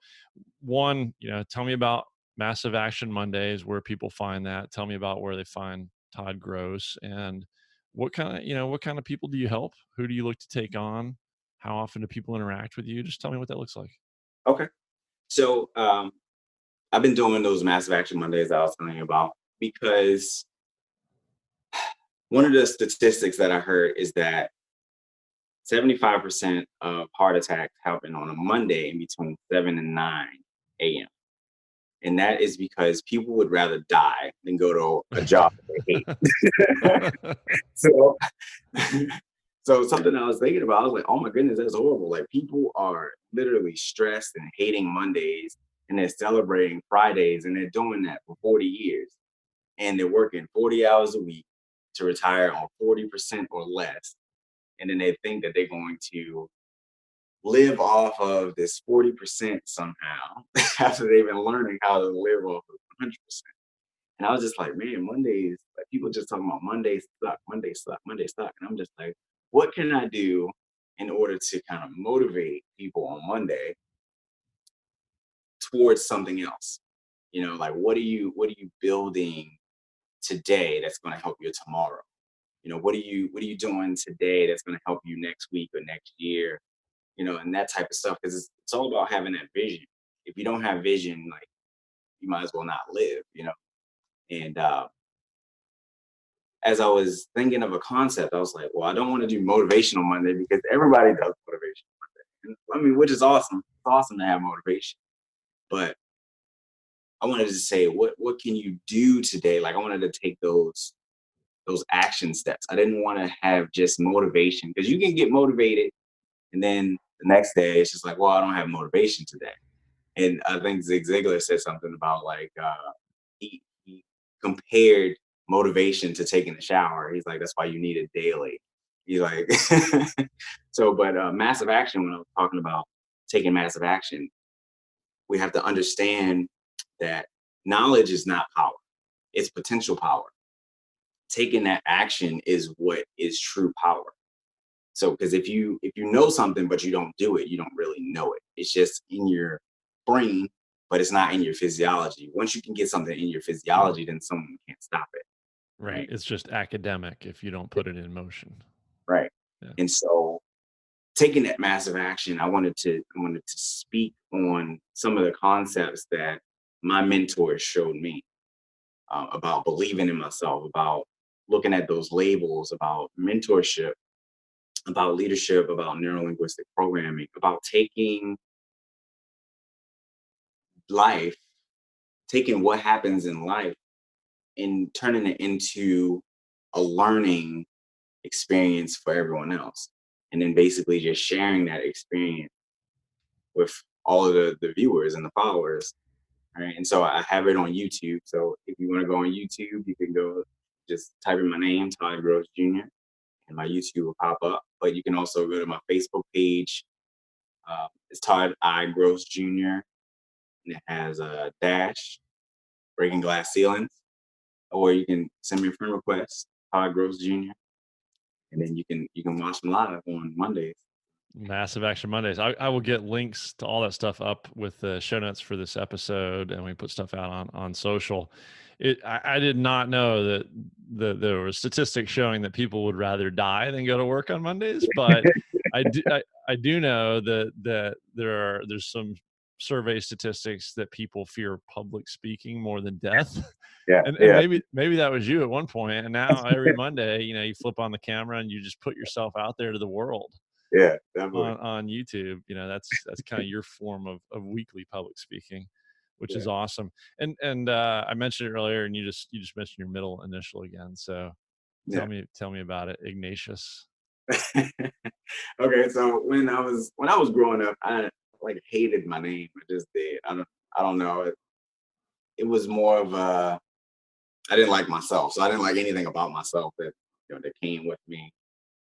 one, tell me about Massive Action Mondays, where people find that. Tell me about where they find Todd Gross, and what kind of people do you help? Who do you look to take on? How often do people interact with you? Just tell me what that looks like. okay. So I've been doing those massive action Mondays that I was telling you about, because one of the statistics that I heard is that 75% of heart attacks happen on a Monday in between 7 and 9 a.m. And that is because people would rather die than go to a job that they hate. So, so something I was thinking about, I was like, oh my goodness, that's horrible. Like, people are literally stressed and hating Mondays, and they're celebrating Fridays, and they're doing that for 40 years. And they're working 40 hours a week to retire on 40% or less. And then they think that they're going to live off of this 40% somehow after they've been learning how to live off of 100%. And I was just like, man, Mondays, people just talking about Mondays suck, Mondays suck, Mondays suck. And I'm just like, what can I do in order to kind of motivate people on Monday towards something else? Like what are you building today that's going to help you tomorrow? What are you doing today that's going to help you next week or next year? And that type of stuff, because it's all about having that vision. If you don't have vision, like, you might as well not live. And as I was thinking of a concept, I was like, well, I don't want to do motivational Monday because everybody does motivation Monday. And, I mean, which is awesome. It's awesome to have motivation. But I wanted to say, what can you do today? Like, I wanted to take those action steps. I didn't want to have just motivation, because you can get motivated and then the next day it's just like, well, I don't have motivation today. And I think Zig Ziglar said something about, like, he compared motivation to taking a shower. He's like, that's why you need it daily. He's like, so, but massive action, when I was talking about taking massive action, we have to understand that knowledge is not power, it's potential power. Taking that action is what is true power. So, because if you know something but you don't do it, you don't really know it. It's just in your brain, but it's not in your physiology. Once you can get something in your physiology, then someone can't stop it. Right. Right. It's just academic if you don't put it in motion. Right. Yeah. And so, taking that massive action, I wanted to speak on some of the concepts that my mentors showed me, about believing in myself, about looking at those labels, about mentorship, about leadership, about neurolinguistic programming, about life, taking what happens in life and turning it into a learning experience for everyone else. And then basically just sharing that experience with all of the viewers and the followers. Right. And so I have it on YouTube. So if you want to go on YouTube, you can go, just type in my name, Todd Gross Jr., and my YouTube will pop up. But you can also go to my Facebook page. It's Todd I Gross Jr., and it has a dash, breaking glass ceilings. Or you can send me a friend request, Todd Gross Jr., and then you can watch them live on Mondays. Massive Action Mondays. I will get links to all that stuff up with the show notes for this episode, and we put stuff out on social. I did not know that there were statistics showing that people would rather die than go to work on Mondays, but I do know that there's some survey statistics that people fear public speaking more than death. Yeah, And yeah, maybe that was you at one point, and now every Monday, you flip on the camera and you just put yourself out there to the world yeah, definitely. on YouTube. That's kind of your form of weekly public speaking, which Yeah, is awesome. And I mentioned it earlier, and you just mentioned your middle initial again. So yeah. tell me about it, Ignatius. Okay, so when I was growing up, I like hated my name. I just did. I don't know. It was more of a, I didn't like myself, so I didn't like anything about myself that came with me,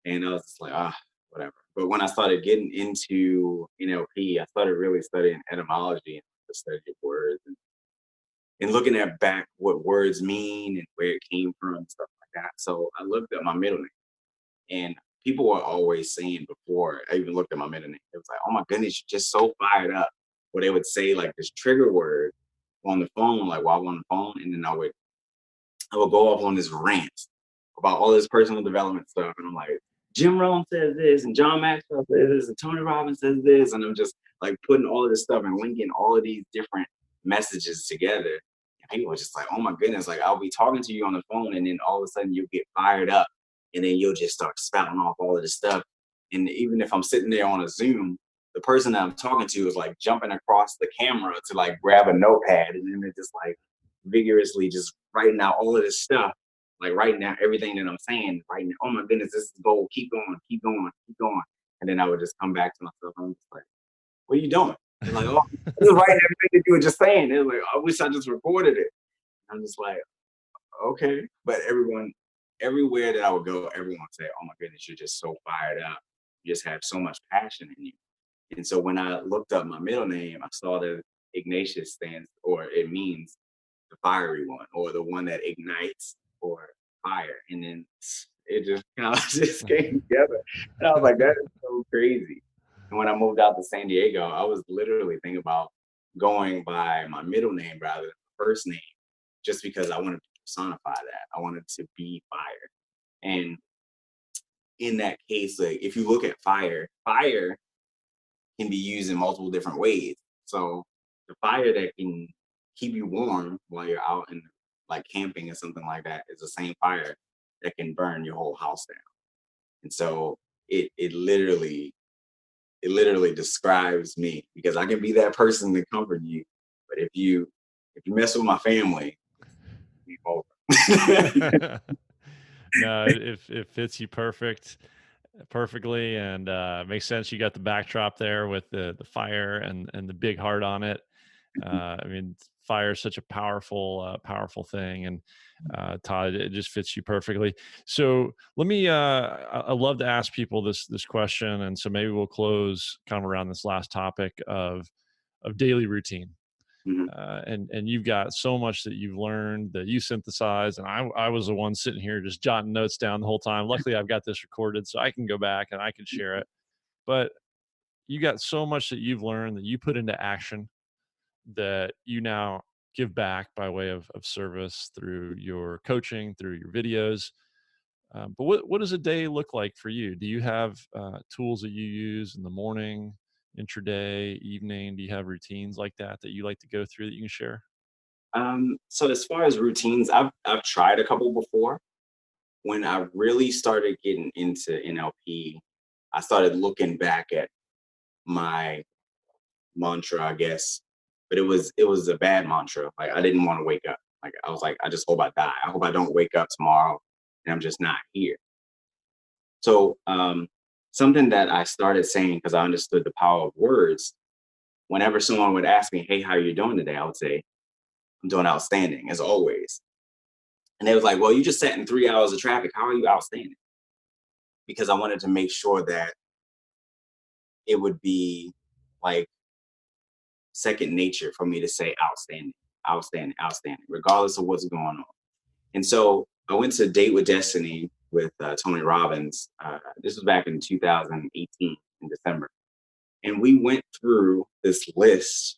and I was just like, whatever. But when I started getting into NLP, I started really studying etymology and the study of words, and looking at back what words mean and where it came from and stuff like that. So I looked at my middle name, and people were always saying, before I even looked at my middle name, it was like, oh my goodness, you're just so fired up. Or they would say like this trigger word on the phone, like while I'm on the phone, and then I would go off on this rant about all this personal development stuff. And I'm like, Jim Rohn says this, and John Maxwell says this, and Tony Robbins says this. And I'm just like putting all of this stuff and linking all of these different messages together. And people are just like, oh my goodness, like I'll be talking to you on the phone, and then all of a sudden you'll get fired up, and then you'll just start spouting off all of this stuff. And even if I'm sitting there on a Zoom, the person that I'm talking to is like jumping across the camera to like grab a notepad, and then they're just like vigorously just writing out all of this stuff, like writing out everything that I'm saying, right now. Oh my goodness, this is gold. Keep going, keep going, keep going. And then I would just come back to myself. I'm just like, what are you doing? They're like, oh, I'm just writing everything that you were just saying. They're like, I wish I just recorded it. I'm just like, okay. But everywhere that I would go, everyone would say, oh my goodness, you're just so fired up. You just have so much passion in you. And so when I looked up my middle name, I saw that Ignatius stands, or it means the fiery one, or the one that ignites, or fire. And then it just kind of just came together. And I was like, that is so crazy. And when I moved out to San Diego, I was literally thinking about going by my middle name rather than the first name, just because I wanted to personify that. I wanted to be fire. And in that case, like if you look at fire, fire can be used in multiple different ways. So the fire that can keep you warm while you're out and like camping or something like that is the same fire that can burn your whole house down. And so it literally describes me because I can be that person to comfort you. But if you mess with my family, it's over. No, it fits you perfectly, and makes sense. You got the backdrop there with the fire and the big heart on it. I mean, fire is such a powerful thing, and Todd, it just fits you perfectly. So let me. I love to ask people this question, and so maybe we'll close kind of around this last topic of daily routine. Mhm. And you've got so much that you've learned that you synthesize, and I was the one sitting here just jotting notes down the whole time. Luckily, I've got this recorded, so I can go back and I can share it. But you got so much that you've learned that you put into action that you now give back by way of service through your coaching, through your videos. But what does a day look like for you? Do you have tools that you use in the morning, intraday, evening? Do you have routines like that you like to go through that you can share? So as far as routines, I've tried a couple before. When I really started getting into NLP, I started looking back at my mantra, I guess, but it was a bad mantra. Like I didn't want to wake up. Like I was like, I just hope I die. I hope I don't wake up tomorrow and I'm just not here. So something that I started saying because I understood the power of words. Whenever someone would ask me, "Hey, how are you doing today?" I would say, "I'm doing outstanding, as always." And they was like, "Well, you just sat in 3 hours of traffic. How are you outstanding?" Because I wanted to make sure that it would be like second nature for me to say outstanding, outstanding, outstanding, regardless of what's going on. And so I went to Date with Destiny with Tony Robbins. This was back in 2018 in December. And we went through this list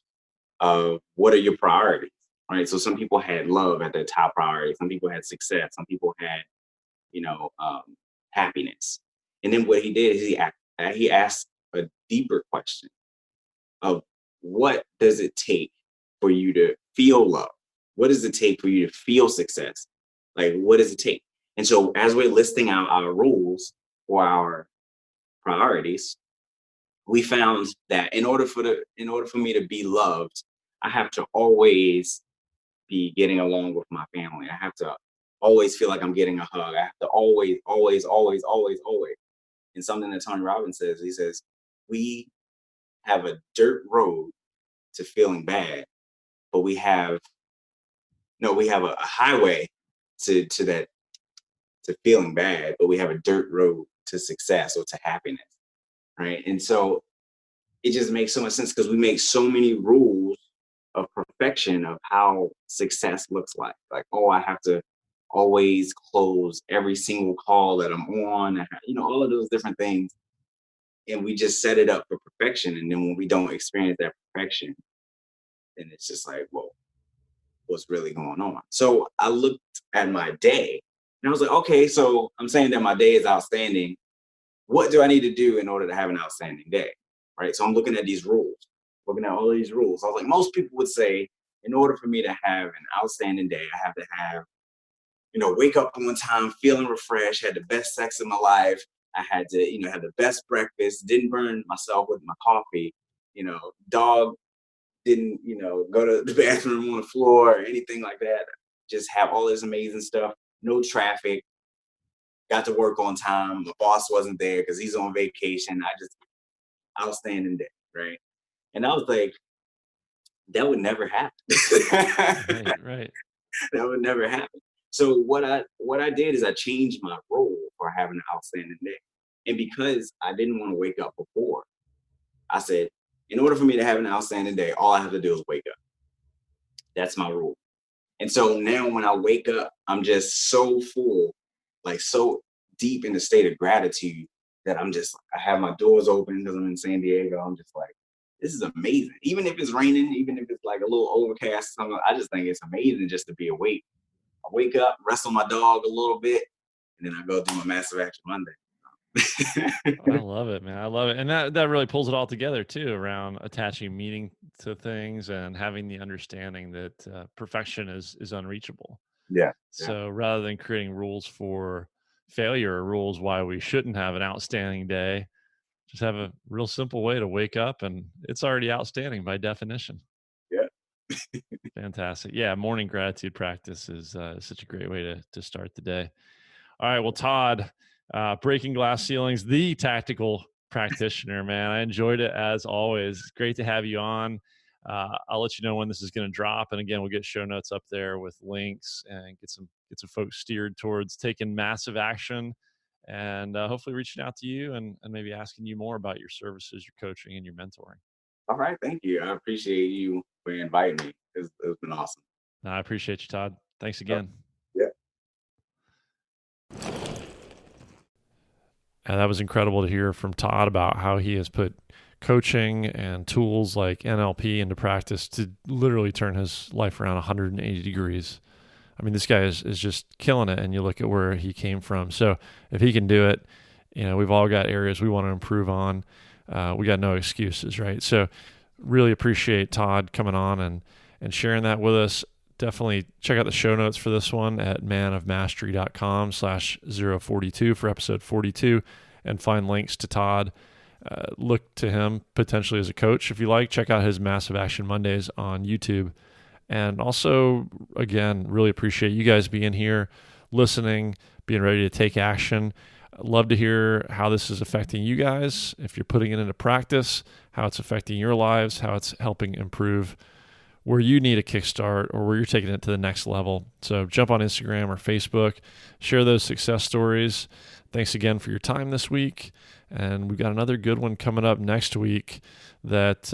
of what are your priorities, right? So some people had love at their top priority. Some people had success. Some people had, you know, happiness. And then what he did is he asked a deeper question of what does it take for you to feel love? What does it take for you to feel success? Like, what does it take? And so, as we're listing out our rules or our priorities, we found that in order for me to be loved, I have to always be getting along with my family. I have to always feel like I'm getting a hug. I have to always, always, always, always, always. And something that Tony Robbins says, he says, we have a dirt road to feeling bad, but we have no, we have a highway to that to feeling bad, but we have a dirt road to success or to happiness, right? And so it just makes so much sense because we make so many rules of perfection of how success looks like. Like, oh, I have to always close every single call that I'm on, all of those different things. And we just set it up for perfection. And then when we don't experience that perfection, then it's just like, well, what's really going on. So I looked at my day and I was like, okay, so I'm saying that my day is outstanding. What do I need to do in order to have an outstanding day? Right. So I'm looking at these rules, looking at all of these rules. I was like, most people would say, in order for me to have an outstanding day, I have to have, wake up on time, feeling refreshed, had the best sex of my life. I had to, have the best breakfast, didn't burn myself with my coffee, dog didn't, go to the bathroom on the floor or anything like that. Just have all this amazing stuff. No traffic. Got to work on time. My boss wasn't there because he's on vacation. I just outstanding day, right? And I was like, that would never happen. Right, right. That would never happen. So what I did is I changed my role for having an outstanding day. And because I didn't want to wake up before, I said, in order for me to have an outstanding day, all I have to do is wake up. That's my rule. And so now when I wake up, I'm just so full, like so deep in the state of gratitude that I have my doors open because I'm in San Diego. I'm just like, this is amazing. Even if it's raining, even if it's like a little overcast, I just think it's amazing just to be awake. I wake up, wrestle my dog a little bit, and then I go do my Massive Action Monday. I love it, man. I love it. And that really pulls it all together too, around attaching meaning to things and having the understanding that perfection is unreachable. Yeah. So rather than creating rules for failure or rules why we shouldn't have an outstanding day, just have a real simple way to wake up and it's already outstanding by definition. Yeah. Fantastic. Yeah, morning gratitude practice is such a great way to start the day. All right, well, Todd, breaking glass ceilings, the tactical practitioner, man. I enjoyed it as always. It's great to have you on. I'll let you know when this is going to drop, and again, we'll get show notes up there with links and get some folks steered towards taking massive action, and hopefully reaching out to you and maybe asking you more about your services, your coaching, and your mentoring. All right. Thank you. I appreciate you for inviting me. It's been awesome. No, I appreciate you, Todd. Thanks Oh, again. yeah. And that was incredible to hear from Todd about how he has put coaching and tools like NLP into practice to literally turn his life around 180 degrees. I mean, this guy is just killing it, and you look at where he came from. So if he can do it, we've all got areas we want to improve on. We got no excuses, right? So really appreciate Todd coming on and sharing that with us. Definitely check out the show notes for this one at manofmastery.com/042 for episode 42 and find links to Todd. Look to him potentially as a coach if you like. Check out his Massive Action Mondays on YouTube. And also, again, really appreciate you guys being here, listening, being ready to take action. I'd love to hear how this is affecting you guys, if you're putting it into practice, how it's affecting your lives, how it's helping improve where you need a kickstart or where you're taking it to the next level. So jump on Instagram or Facebook, share those success stories. Thanks again for your time this week. And we've got another good one coming up next week that,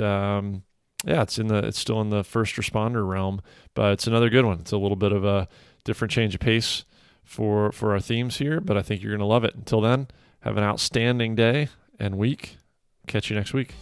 it's still in the first responder realm, but it's another good one. It's a little bit of a different change of pace for our themes here, but I think you're going to love it. Until then, have an outstanding day and week. Catch you next week.